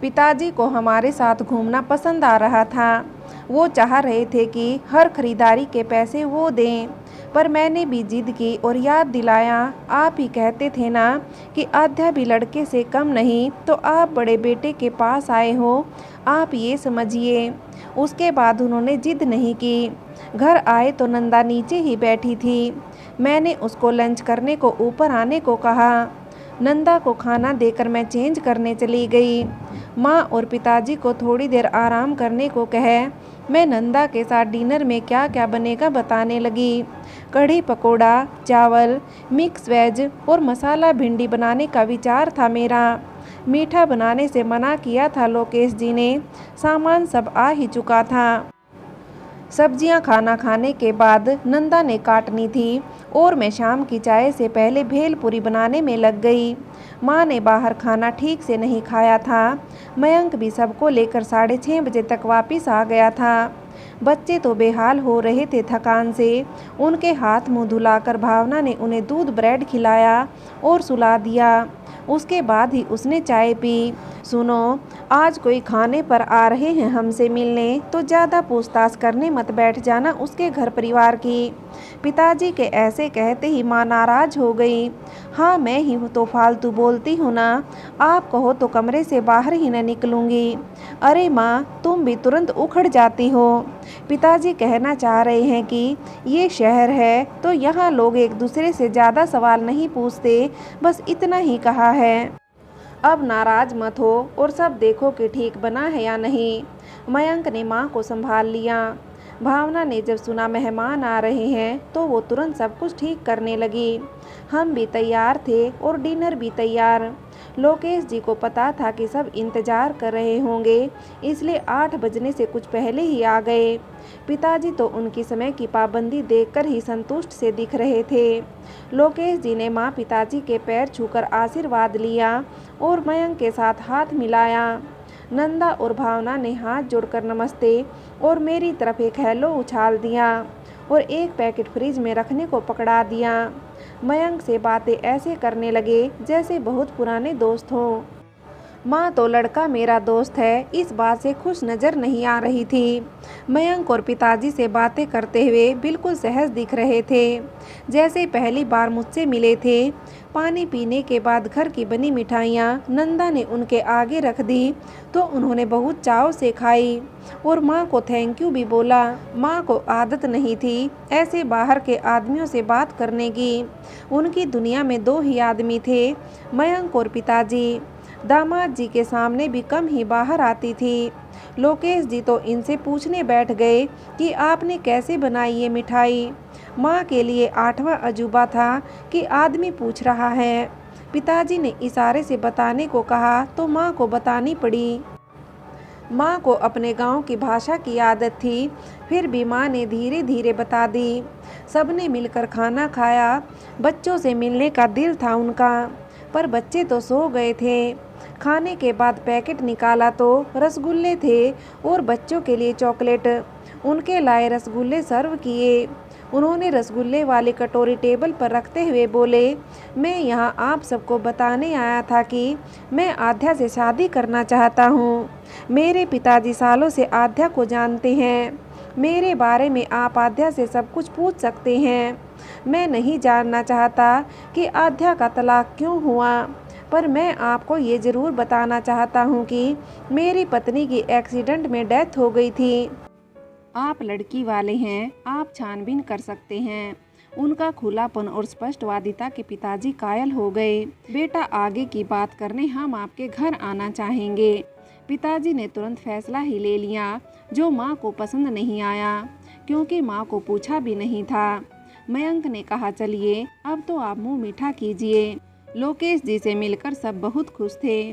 पिताजी को हमारे साथ घूमना पसंद आ रहा था। वो चाह रहे थे कि हर खरीदारी के पैसे वो दें, पर मैंने भी जिद की और याद दिलाया, आप ही कहते थे ना कि आध्या भी लड़के से कम नहीं, तो आप बड़े बेटे के पास आए हो, आप ये समझिए। उसके बाद उन्होंने जिद नहीं की। घर आए तो नंदा नीचे ही बैठी थी। मैंने उसको लंच करने को ऊपर आने को कहा। नंदा को खाना देकर मैं चेंज करने चली गई। माँ और पिताजी को थोड़ी देर आराम करने को कहे मैं नंदा के साथ डिनर में क्या क्या बनेगा बताने लगी। कढ़ी पकोड़ा, चावल, मिक्स वेज और मसाला भिंडी बनाने का विचार था मेरा। मीठा बनाने से मना किया था लोकेश जी ने, सामान सब आ ही चुका था। सब्जियां खाना खाने के बाद नंदा ने काटनी थी और मैं शाम की चाय से पहले भेलपूरी बनाने में लग गई। माँ ने बाहर खाना ठीक से नहीं खाया था। मयंक भी सबको लेकर 6:30 बजे तक वापस आ गया था। बच्चे तो बेहाल हो रहे थे थकान से। उनके हाथ मुंह धुलाकर भावना ने उन्हें दूध ब्रेड खिलाया और सुला दिया। उसके बाद ही उसने चाय पी। सुनो, आज कोई खाने पर आ रहे हैं हमसे मिलने तो ज़्यादा पूछताछ करने मत बैठ जाना उसके घर परिवार की। पिताजी के ऐसे कहते ही माँ नाराज हो गई। हाँ, मैं ही तो फालतू बोलती हूँ ना, आप कहो तो कमरे से बाहर ही न निकलूँगी। अरे माँ, तुम भी तुरंत उखड़ जाती हो। पिताजी कहना चाह रहे हैं कि ये शहर है तो यहाँ लोग एक दूसरे से ज़्यादा सवाल नहीं पूछते, बस इतना ही कहा है। अब नाराज मत हो और सब देखो कि ठीक बना है या नहीं। मयंक ने माँ को संभाल लिया। भावना ने जब सुना मेहमान आ रहे हैं तो वो तुरंत सब कुछ ठीक करने लगी। हम भी तैयार थे और डिनर भी तैयार। लोकेश जी को पता था कि सब इंतजार कर रहे होंगे, इसलिए 8 बजने से कुछ पहले ही आ गए। पिताजी तो उनकी समय की पाबंदी देखकर ही संतुष्ट से दिख रहे थे। लोकेश जी ने माँ पिताजी के पैर छूकर आशीर्वाद लिया और मयंक के साथ हाथ मिलाया। नंदा और भावना ने हाथ जोड़कर नमस्ते और मेरी तरफ एक हेलो उछाल दिया और एक पैकेट फ्रिज में रखने को पकड़ा दिया। मयंक से बातें ऐसे करने लगे जैसे बहुत पुराने दोस्त हों। माँ तो लड़का मेरा दोस्त है, इस बात से खुश नज़र नहीं आ रही थी। मयंक और पिताजी से बातें करते हुए बिल्कुल सहज दिख रहे थे, जैसे पहली बार मुझसे मिले थे। पानी पीने के बाद घर की बनी मिठाइयाँ नंदा ने उनके आगे रख दी तो उन्होंने बहुत चाव से खाई और माँ को थैंक यू भी बोला। माँ को आदत नहीं थी ऐसे बाहर के आदमियों से बात करने की। उनकी दुनिया में 2 ही आदमी थे, मयंक और पिताजी। दामाद जी के सामने भी कम ही बाहर आती थी। लोकेश जी तो इनसे पूछने बैठ गए कि आपने कैसे बनाई ये मिठाई। माँ के लिए 8वां अजूबा था कि आदमी पूछ रहा है। पिताजी ने इशारे से बताने को कहा तो माँ को बतानी पड़ी। माँ को अपने गांव की भाषा की आदत थी, फिर भी माँ ने धीरे धीरे बता दी। सबने मिलकर खाना खाया। बच्चों से मिलने का दिल था उनका, पर बच्चे तो सो गए थे। खाने के बाद पैकेट निकाला तो रसगुल्ले थे और बच्चों के लिए चॉकलेट। उनके लाए रसगुल्ले सर्व किए। उन्होंने रसगुल्ले वाली कटोरी टेबल पर रखते हुए बोले, मैं यहाँ आप सबको बताने आया था कि मैं आध्या से शादी करना चाहता हूँ। मेरे पिताजी सालों से आध्या को जानते हैं। मेरे बारे में आप आध्या से सब कुछ पूछ सकते हैं। मैं नहीं जानना चाहता कि आध्या का तलाक क्यों हुआ, पर मैं आपको ये ज़रूर बताना चाहता हूँ कि मेरी पत्नी की एक्सीडेंट में डेथ हो गई थी। आप लड़की वाले हैं, आप छानबीन कर सकते हैं। उनका खुलापन और स्पष्टवादिता के पिताजी कायल हो गए। बेटा, आगे की बात करने हम आपके घर आना चाहेंगे। पिताजी ने तुरंत फैसला ही ले लिया, जो माँ को पसंद नहीं आया, क्योंकि माँ को पूछा भी नहीं था। मयंक ने कहा, चलिए अब तो आप मुँह मीठा कीजिए। लोकेश जी से मिलकर सब बहुत खुश थे।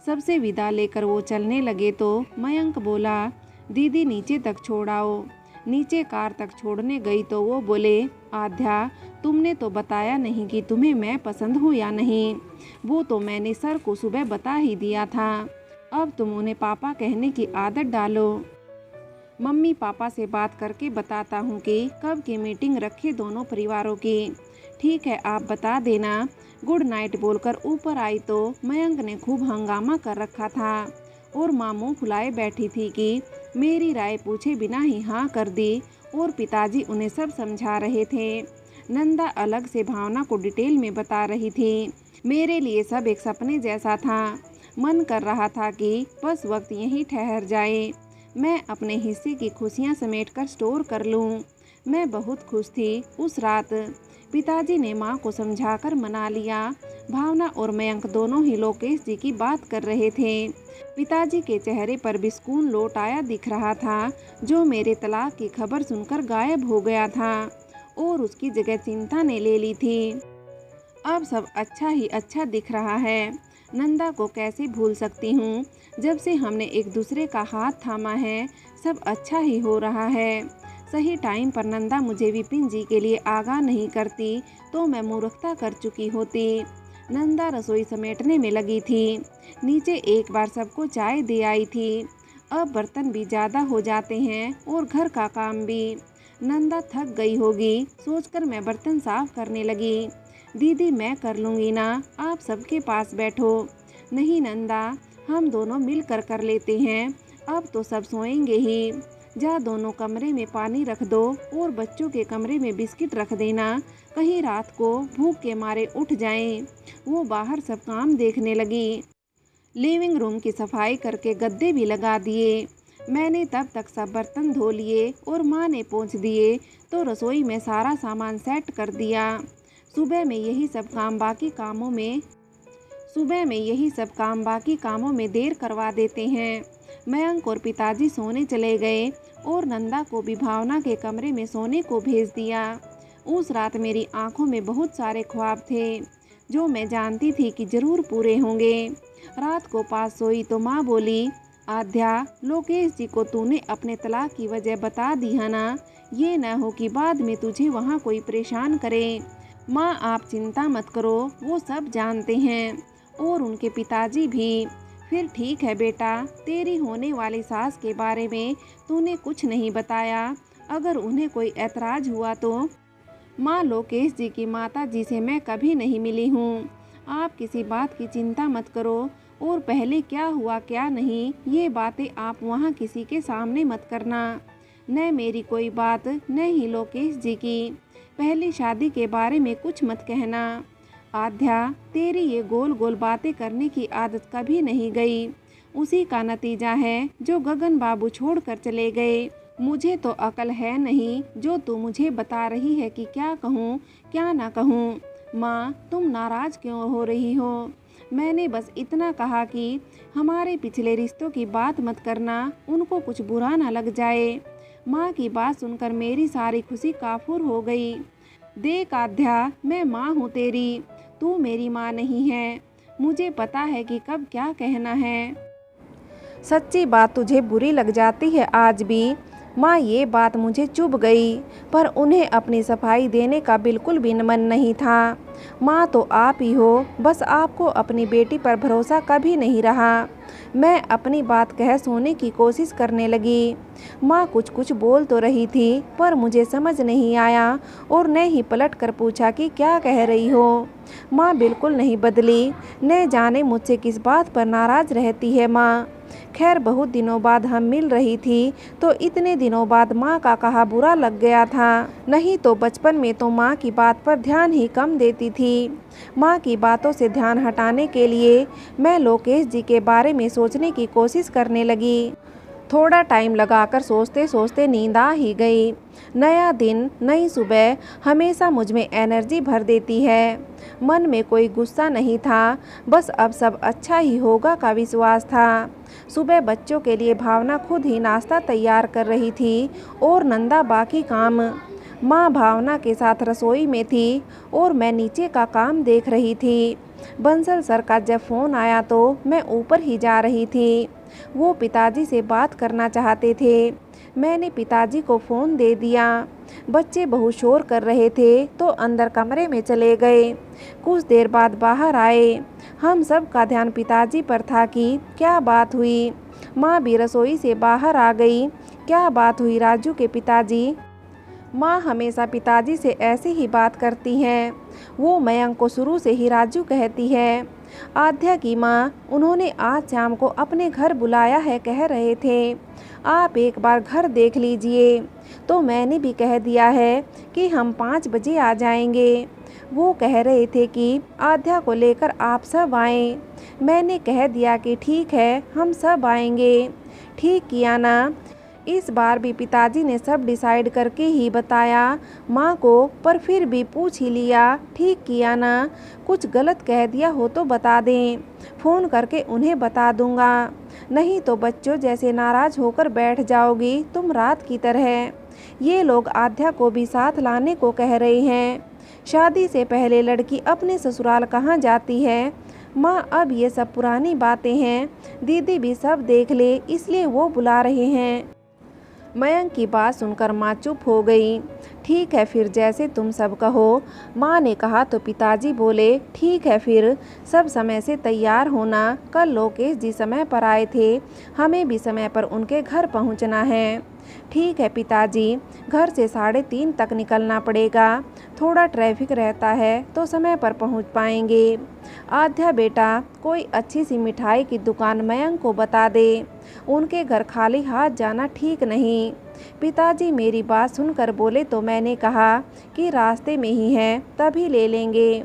सबसे विदा लेकर वो चलने लगे तो मयंक बोला, दीदी नीचे तक छोड़ाओ। नीचे कार तक छोड़ने गई तो वो बोले, आध्या, तुमने तो बताया नहीं कि तुम्हें मैं पसंद हूँ या नहीं। वो तो मैंने सर को सुबह बता ही दिया था। अब तुम उन्हें पापा कहने की आदत डालो। मम्मी पापा से बात करके बताता हूँ कि कब की मीटिंग रखे दोनों परिवारों की। ठीक है, आप बता देना। गुड नाइट बोलकर ऊपर आई तो मयंक ने खूब हंगामा कर रखा था। और माँ मुँह फुलाए बैठी थी कि मेरी राय पूछे बिना ही हाँ कर दी और पिताजी उन्हें सब समझा रहे थे। नंदा अलग से भावना को डिटेल में बता रही थी। मेरे लिए सब एक सपने जैसा था। मन कर रहा था कि बस वक्त यहीं ठहर जाए, मैं अपने हिस्से की खुशियाँ समेटकर स्टोर कर लूँ। मैं बहुत खुश थी उस रात। पिताजी ने माँ को समझाकर मना लिया। भावना और मयंक दोनों ही लोकेश जी की बात कर रहे थे। पिताजी के चेहरे पर भी सुकून लौट आया दिख रहा था, जो मेरे तलाक की खबर सुनकर गायब हो गया था और उसकी जगह चिंता ने ले ली थी। अब सब अच्छा ही अच्छा दिख रहा है। नंदा को कैसे भूल सकती हूँ। जब से हमने एक दूसरे का हाथ थामा है, सब अच्छा ही हो रहा है। सही टाइम पर नंदा मुझे विपिन जी के लिए आगाह नहीं करती तो मैं मूर्खता कर चुकी होती। नंदा रसोई समेटने में लगी थी। नीचे एक बार सबको चाय दे आई थी। अब बर्तन भी ज़्यादा हो जाते हैं और घर का काम भी। नंदा थक गई होगी सोचकर मैं बर्तन साफ करने लगी। दीदी मैं कर लूँगी ना, आप सबके पास बैठो। नहीं नंदा, हम दोनों मिलकर कर लेते हैं। अब तो सब सोएंगे ही। जा दोनों कमरे में पानी रख दो और बच्चों के कमरे में बिस्किट रख देना, कहीं रात को भूख के मारे उठ जाएं। वो बाहर सब काम देखने लगी। लिविंग रूम की सफाई करके गद्दे भी लगा दिए। मैंने तब तक सब बर्तन धो लिए और माँ ने पोंछ दिए तो रसोई में सारा सामान सेट कर दिया। सुबह में यही सब काम बाकी कामों में देर करवा देते हैं। मयंक और पिताजी सोने चले गए और नंदा को भी भावना के कमरे में सोने को भेज दिया। उस रात मेरी आंखों में बहुत सारे ख्वाब थे जो मैं जानती थी कि जरूर पूरे होंगे। रात को पास सोई तो माँ बोली, आध्या, लोकेश जी को तूने अपने तलाक की वजह बता दी है ना, ये न हो कि बाद में तुझे वहाँ कोई परेशान करे। माँ आप चिंता मत करो, वो सब जानते हैं और उनके पिताजी भी। फिर ठीक है बेटा, तेरी होने वाली सास के बारे में तूने कुछ नहीं बताया, अगर उन्हें कोई ऐतराज हुआ तो। माँ लोकेश जी की माता जी से मैं कभी नहीं मिली हूँ, आप किसी बात की चिंता मत करो और पहले क्या हुआ क्या नहीं ये बातें आप वहाँ किसी के सामने मत करना। न मेरी कोई बात न ही लोकेश जी की। पहली शादी के बारे में कुछ मत कहना। आध्या, तेरी ये गोल गोल बातें करने की आदत कभी नहीं गई। उसी का नतीजा है जो गगन बाबू छोड़कर चले गए। मुझे तो अकल है नहीं जो तू मुझे बता रही है कि क्या कहूँ क्या ना कहूँ। माँ तुम नाराज़ क्यों हो रही हो? मैंने बस इतना कहा कि हमारे पिछले रिश्तों की बात मत करना, उनको कुछ बुरा ना लग जाए। माँ की बात सुनकर मेरी सारी खुशी काफूर हो गई। देख आध्या, मैं माँ हूँ तेरी, तू मेरी माँ नहीं है। मुझे पता है कि कब क्या कहना है। सच्ची बात तुझे बुरी लग जाती है आज भी। माँ ये बात मुझे चुभ गई, पर उन्हें अपनी सफाई देने का बिल्कुल भी मन नहीं था। माँ तो आप ही हो, बस आपको अपनी बेटी पर भरोसा कभी नहीं रहा। मैं अपनी बात कह सोने की कोशिश करने लगी। माँ कुछ कुछ बोल तो रही थी पर मुझे समझ नहीं आया और न ही पलट कर पूछा कि क्या कह रही हो। माँ बिल्कुल नहीं बदली, न जाने मुझसे किस बात पर नाराज़ रहती है माँ। खैर बहुत दिनों बाद हम मिल रही थी तो इतने दिनों बाद माँ का कहा बुरा लग गया था। नहीं तो बचपन में तो माँ की बात पर ध्यान ही कम देती थी। माँ की बातों से ध्यान हटाने के लिए मैं लोकेश जी के बारे में सोचने की कोशिश करने लगी। थोड़ा टाइम लगाकर सोचते सोचते नींद आ ही गई। नया दिन नई सुबह हमेशा मुझ में एनर्जी भर देती है। मन में कोई गुस्सा नहीं था, बस अब सब अच्छा ही होगा का विश्वास था। सुबह बच्चों के लिए भावना खुद ही नाश्ता तैयार कर रही थी और नंदा बाकी काम। माँ भावना के साथ रसोई में थी और मैं नीचे का काम देख रही थी। बंसल सर का जब फ़ोन आया तो मैं ऊपर ही जा रही थी। वो पिताजी से बात करना चाहते थे। मैंने पिताजी को फ़ोन दे दिया। बच्चे बहुत शोर कर रहे थे तो अंदर कमरे में चले गए। कुछ देर बाद बाहर आए। हम सब का ध्यान पिताजी पर था कि क्या बात हुई। माँ भी रसोई से बाहर आ गई। क्या बात हुई राजू के पिताजी? माँ हमेशा पिताजी से ऐसे ही बात करती हैं। वो मयंक को शुरू से ही राजू कहती है। आध्या की माँ उन्होंने आज शाम को अपने घर बुलाया है, कह रहे थे आप एक बार घर देख लीजिए। तो मैंने भी कह दिया है कि हम 5 बजे आ जाएंगे। वो कह रहे थे कि आध्या को लेकर आप सब आएं। मैंने कह दिया कि ठीक है, हम सब आएंगे। ठीक किया ना। इस बार भी पिताजी ने सब डिसाइड करके ही बताया माँ को, पर फिर भी पूछ ही लिया। ठीक किया ना। कुछ गलत कह दिया हो तो बता दें, फ़ोन करके उन्हें बता दूंगा। नहीं तो बच्चों जैसे नाराज़ होकर बैठ जाओगी तुम रात की तरह। ये लोग आध्या को भी साथ लाने को कह रहे हैं। शादी से पहले लड़की अपने ससुराल कहाँ जाती है। माँ अब ये सब पुरानी बातें हैं, दीदी भी सब देख ले इसलिए वो बुला रहे हैं। मयंक की बात सुनकर माँ चुप हो गई। ठीक है फिर, जैसे तुम सब कहो। माँ ने कहा तो पिताजी बोले ठीक है फिर, सब समय से तैयार होना। कल लोकेश जी समय पर आए थे, हमें भी समय पर उनके घर पहुँचना है। ठीक है पिताजी, घर से 3:30 तक निकलना पड़ेगा। थोड़ा ट्रैफिक रहता है तो समय पर पहुंच पाएंगे। आध्या बेटा, कोई अच्छी सी मिठाई की दुकान मयंक को बता दे। उनके घर खाली हाथ जाना ठीक नहीं। पिताजी मेरी बात सुनकर बोले तो मैंने कहा कि रास्ते में ही है, तभी ले लेंगे।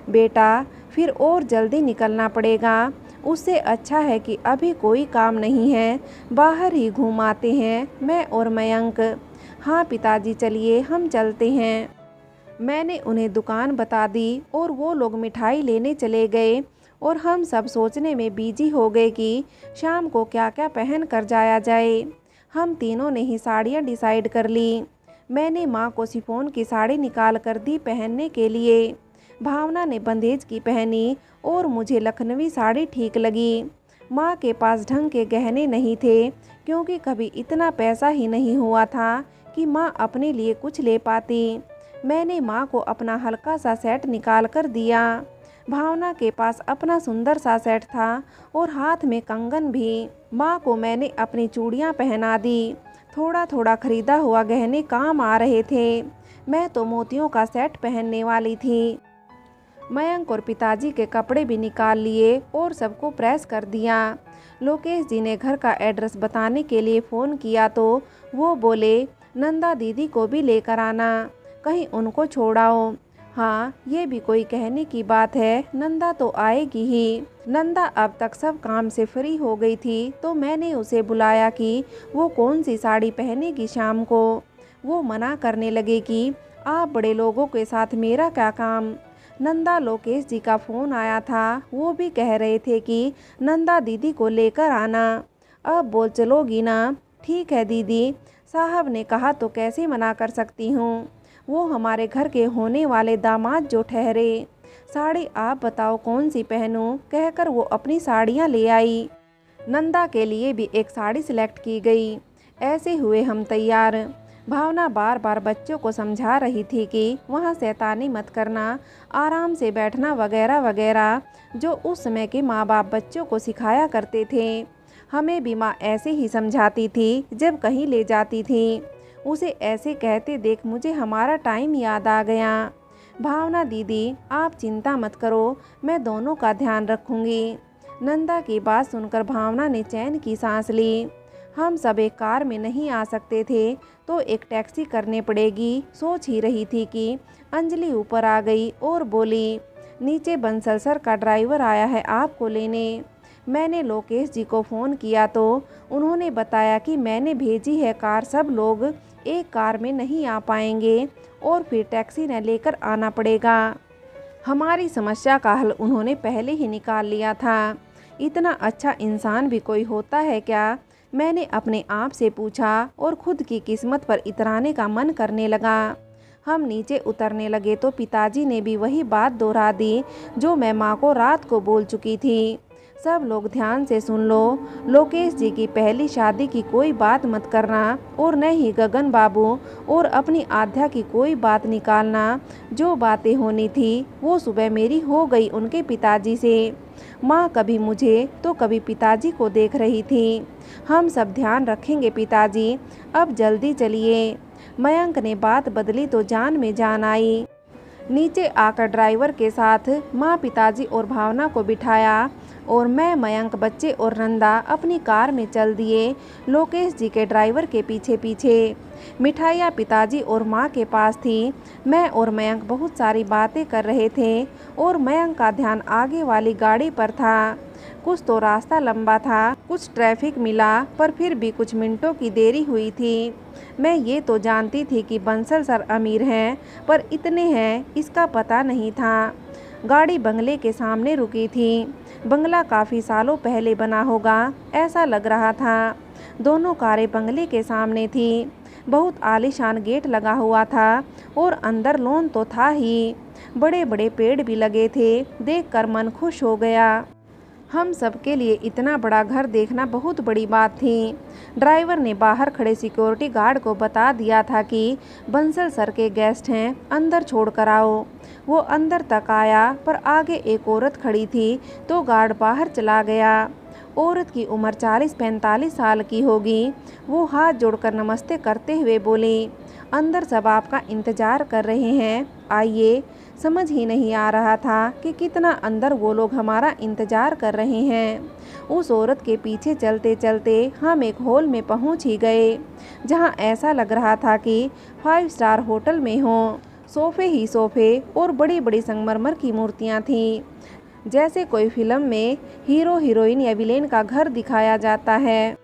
बेटा फिर और जल्दी निकलना पड़ेगा। उससे अच्छा है कि अभी कोई काम नहीं है, बाहर ही घूम आते हैं मैं और मयंक। हाँ पिताजी चलिए हम चलते हैं। मैंने उन्हें दुकान बता दी और वो लोग मिठाई लेने चले गए और हम सब सोचने में बिजी हो गए कि शाम को क्या क्या पहन कर जाया जाए। हम तीनों ने ही साड़ियाँ डिसाइड कर ली। मैंने माँ को शिफॉन की साड़ी निकाल कर दी पहनने के लिए। भावना ने बंदेज की पहनी और मुझे लखनवी साड़ी ठीक लगी। माँ के पास ढंग के गहने नहीं थे, क्योंकि कभी इतना पैसा ही नहीं हुआ था कि माँ अपने लिए कुछ ले पाती। मैंने माँ को अपना हल्का सा सेट निकाल कर दिया। भावना के पास अपना सुंदर सा सेट था और हाथ में कंगन भी। माँ को मैंने अपनी चूड़ियाँ पहना दी। थोड़ा थोड़ा खरीदा हुआ गहने काम आ रहे थे। मैं तो मोतियों का सेट पहनने वाली थी। मयंक और पिताजी के कपड़े भी निकाल लिए और सबको प्रेस कर दिया। लोकेश जी ने घर का एड्रेस बताने के लिए फ़ोन किया तो वो बोले नंदा दीदी को भी लेकर आना, कहीं उनको छोड़ाओ। हाँ ये भी कोई कहने की बात है, नंदा तो आएगी ही। नंदा अब तक सब काम से फ्री हो गई थी तो मैंने उसे बुलाया कि वो कौन सी साड़ी पहनेगी शाम को। वो मना करने लगे कि आप बड़े लोगों के साथ मेरा क्या काम। नंदा लोकेश जी का फ़ोन आया था, वो भी कह रहे थे कि नंदा दीदी को लेकर आना। अब बोल चलोगी ना। ठीक है दीदी, साहब ने कहा तो कैसे मना कर सकती हूँ। वो हमारे घर के होने वाले दामाद जो ठहरे। साड़ी आप बताओ कौन सी पहनूं, कहकर वो अपनी साड़ियाँ ले आई। नंदा के लिए भी एक साड़ी सिलेक्ट की गई। ऐसे हुए हम तैयार। भावना बार बार बच्चों को समझा रही थी कि वहाँ शैतानी मत करना, आराम से बैठना वगैरह वगैरह, जो उस समय के माँ बाप बच्चों को सिखाया करते थे। हमें भी माँ ऐसे ही समझाती थी जब कहीं ले जाती थी। उसे ऐसे कहते देख मुझे हमारा टाइम याद आ गया। भावना दीदी आप चिंता मत करो, मैं दोनों का ध्यान रखूँगी। नंदा की बात सुनकर भावना ने चैन की सांस ली। हम सब एक कार में नहीं आ सकते थे तो एक टैक्सी करने पड़ेगी। सोच ही रही थी कि अंजलि ऊपर आ गई और बोली नीचे बंसल सर का ड्राइवर आया है आपको लेने। मैंने लोकेश जी को फ़ोन किया तो उन्होंने बताया कि मैंने भेजी है कार, सब लोग एक कार में नहीं आ पाएंगे और फिर टैक्सी न लेकर आना पड़ेगा। हमारी समस्या का हल उन्होंने पहले ही निकाल लिया था। इतना अच्छा इंसान भी कोई होता है क्या, मैंने अपने आप से पूछा और खुद की किस्मत पर इतराने का मन करने लगा। हम नीचे उतरने लगे तो पिताजी ने भी वही बात दोहरा दी जो मैं माँ को रात को बोल चुकी थी। सब लोग ध्यान से सुन लो, लोकेश जी की पहली शादी की कोई बात मत करना और न ही गगन बाबू और अपनी आध्या की कोई बात निकालना। जो बातें होनी थी वो सुबह मेरी हो गई उनके पिताजी से। माँ कभी मुझे तो कभी पिताजी को देख रही थी। हम सब ध्यान रखेंगे पिताजी, अब जल्दी चलिए। मयंक ने बात बदली तो जान में जान आई। नीचे आकर ड्राइवर के साथ माँ, पिताजी और भावना को बिठाया और मैं, मयंक, बच्चे और नंदा अपनी कार में चल दिए लोकेश जी के ड्राइवर के पीछे पीछे। मिठाइयाँ पिताजी और माँ के पास थी। मैं और मयंक बहुत सारी बातें कर रहे थे और मयंक का ध्यान आगे वाली गाड़ी पर था। कुछ तो रास्ता लंबा था, कुछ ट्रैफिक मिला, पर फिर भी कुछ मिनटों की देरी हुई थी। मैं ये तो जानती थी कि बंसल सर अमीर हैं, पर इतने हैं इसका पता नहीं था। गाड़ी बंगले के सामने रुकी थी। बंगला काफ़ी सालों पहले बना होगा, ऐसा लग रहा था। दोनों कारें बंगले के सामने थी। बहुत आलीशान गेट लगा हुआ था और अंदर लॉन तो था ही। बड़े बड़े पेड़ भी लगे थे। देखकर मन खुश हो गया। हम सबके लिए इतना बड़ा घर देखना बहुत बड़ी बात थी। ड्राइवर ने बाहर खड़े सिक्योरिटी गार्ड को बता दिया था कि बंसल सर के गेस्ट हैं, अंदर छोड़ कर आओ। वो अंदर तक आया, पर आगे एक औरत खड़ी थी तो गार्ड बाहर चला गया। औरत की उम्र 40-45 साल की होगी। वो हाथ जोड़कर नमस्ते करते हुए बोली, अंदर सब आपका इंतज़ार कर रहे हैं, आइए। समझ ही नहीं आ रहा था कि कितना अंदर वो लोग हमारा इंतज़ार कर रहे हैं। उस औरत के पीछे चलते चलते हम एक हॉल में पहुंच ही गए, जहां ऐसा लग रहा था कि 5 स्टार होटल में हो। सोफ़े ही सोफ़े और बड़ी बड़ी संगमरमर की मूर्तियां थीं, जैसे कोई फिल्म में हीरो हीरोइन या विलेन का घर दिखाया जाता है।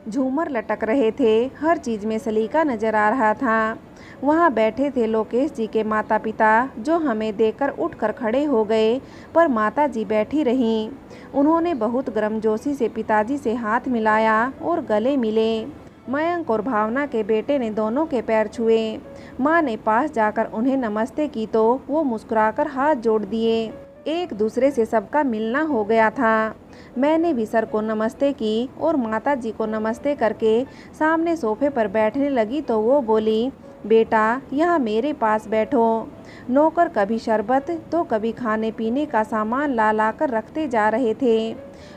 झूमर लटक रहे थे, हर चीज़ में सलीका नज़र आ रहा था। वहाँ बैठे थे लोकेश जी के माता पिता, जो हमें देखकर उठकर खड़े हो गए, पर माता जी बैठी रहीं। उन्होंने बहुत गर्मजोशी से पिताजी से हाथ मिलाया और गले मिले। मयंक और भावना के बेटे ने दोनों के पैर छुए। माँ ने पास जाकर उन्हें नमस्ते की तो वो मुस्कुराकर हाथ जोड़ दिए। एक दूसरे से सबका मिलना हो गया था। मैंने भी सर को नमस्ते की और माता जी को नमस्ते करके सामने सोफे पर बैठने लगी तो वो बोली, बेटा यहाँ मेरे पास बैठो। नौकर कभी शरबत तो कभी खाने पीने का सामान ला ला कर रखते जा रहे थे।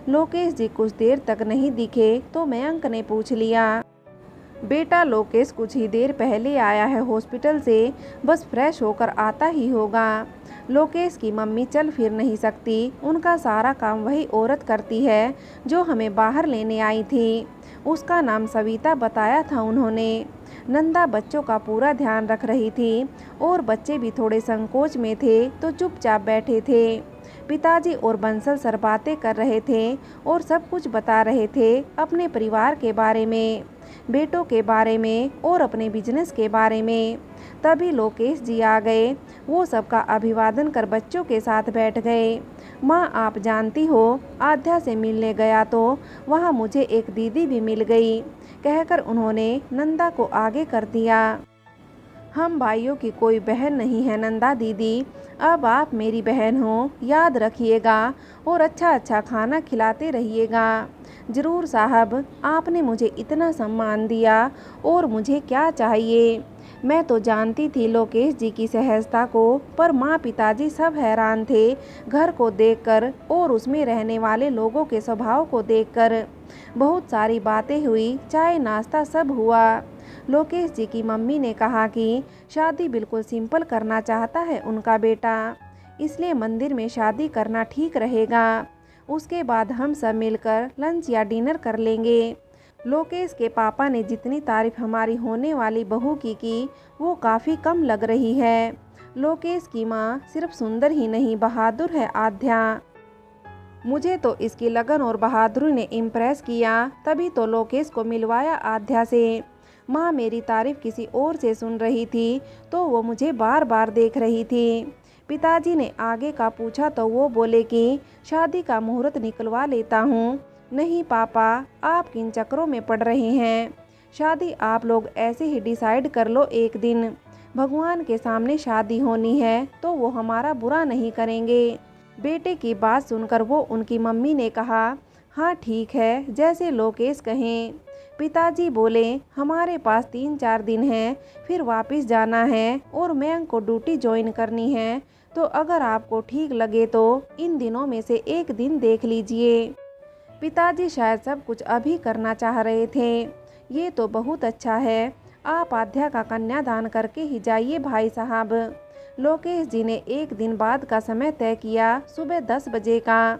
लोकेश जी कुछ देर तक नहीं दिखे तो मयंक ने पूछ लिया, बेटा लोकेश कुछ ही देर पहले आया है हॉस्पिटल से, बस फ्रेश होकर आता ही होगा। लोकेश की मम्मी चल फिर नहीं सकती, उनका सारा काम वही औरत करती है जो हमें बाहर लेने आई थी। उसका नाम सविता बताया था उन्होंने। नंदा बच्चों का पूरा ध्यान रख रही थी और बच्चे भी थोड़े संकोच में थे तो चुपचाप बैठे थे। पिताजी और बंसल सर बातें कर रहे थे और सब कुछ बता रहे थे अपने परिवार के बारे में, बेटों के बारे में और अपने बिजनेस के बारे में। तभी लोकेश जी आ गए। वो सबका अभिवादन कर बच्चों के साथ बैठ गए। माँ, आप जानती हो, आध्या से मिलने गया तो वहाँ मुझे एक दीदी भी मिल गई, कहकर उन्होंने नंदा को आगे कर दिया। हम भाइयों की कोई बहन नहीं है नंदा दीदी, अब आप मेरी बहन हो, याद रखिएगा और अच्छा अच्छा खाना खिलाते रहिएगा। ज़रूर साहब, आपने मुझे इतना सम्मान दिया और मुझे क्या चाहिए। मैं तो जानती थी लोकेश जी की सहजता को, पर माँ पिताजी सब हैरान थे घर को देखकर और उसमें रहने वाले लोगों के स्वभाव को देखकर। बहुत सारी बातें हुई, चाय नाश्ता सब हुआ। लोकेश जी की मम्मी ने कहा कि शादी बिल्कुल सिंपल करना चाहता है उनका बेटा, इसलिए मंदिर में शादी करना ठीक रहेगा। उसके बाद हम सब मिलकर लंच या डिनर कर लेंगे। लोकेश के पापा ने जितनी तारीफ हमारी होने वाली बहू की वो काफ़ी कम लग रही है। लोकेश की माँ सिर्फ सुंदर ही नहीं, बहादुर है आध्या। मुझे तो इसकी लगन और बहादुरी ने इम्प्रेस किया, तभी तो लोकेश को मिलवाया आध्या से। माँ मेरी तारीफ किसी और से सुन रही थी तो वो मुझे बार बार देख रही थी। पिताजी ने आगे का पूछा तो वो बोले कि शादी का मुहूर्त निकलवा लेता हूँ। नहीं पापा, आप किन चक्रों में पड़ रहे हैं, शादी आप लोग ऐसे ही डिसाइड कर लो एक दिन। भगवान के सामने शादी होनी है तो वो हमारा बुरा नहीं करेंगे। बेटे की बात सुनकर वो उनकी मम्मी ने कहा, हाँ ठीक है, जैसे लोकेश कहें। पिताजी बोले, हमारे पास 3-4 दिन हैं, फिर वापस जाना है और मयंक को ड्यूटी ज्वाइन करनी है, तो अगर आपको ठीक लगे तो इन दिनों में से एक दिन देख लीजिए। पिताजी शायद सब कुछ अभी करना चाह रहे थे। ये तो बहुत अच्छा है, आप आध्या का कन्यादान करके ही जाइए भाई साहब। लोकेश जी ने एक दिन बाद का समय तय किया, सुबह 10 बजे का।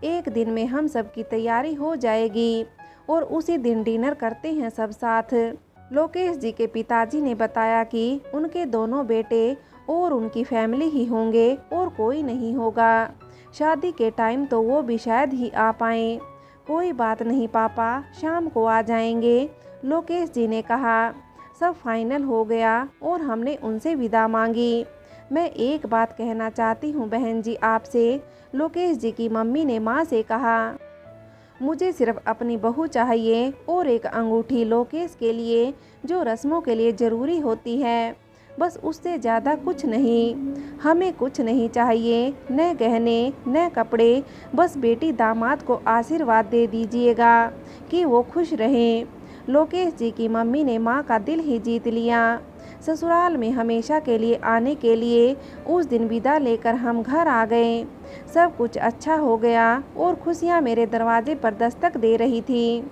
एक दिन में हम सब की तैयारी हो जाएगी और उसी दिन डिनर करते हैं सब साथ। लोकेश जी के पिताजी ने बताया कि उनके दोनों बेटे और उनकी फैमिली ही होंगे और कोई नहीं होगा। शादी के टाइम तो वो भी शायद ही आ पाएँ। कोई बात नहीं पापा, शाम को आ जाएंगे, लोकेश जी ने कहा। सब फाइनल हो गया और हमने उनसे विदा मांगी। मैं एक बात कहना चाहती हूँ बहन जी आपसे, लोकेश जी की मम्मी ने माँ से कहा। मुझे सिर्फ अपनी बहू चाहिए और एक अंगूठी लोकेश के लिए, जो रस्मों के लिए ज़रूरी होती है, बस उससे ज़्यादा कुछ नहीं। हमें कुछ नहीं चाहिए, न गहने न कपड़े, बस बेटी दामाद को आशीर्वाद दे दीजिएगा कि वो खुश रहें। लोकेश जी की मम्मी ने माँ का दिल ही जीत लिया। ससुराल में हमेशा के लिए आने के लिए उस दिन विदा लेकर हम घर आ गए। सब कुछ अच्छा हो गया और खुशियाँ मेरे दरवाजे पर दस्तक दे रही थी।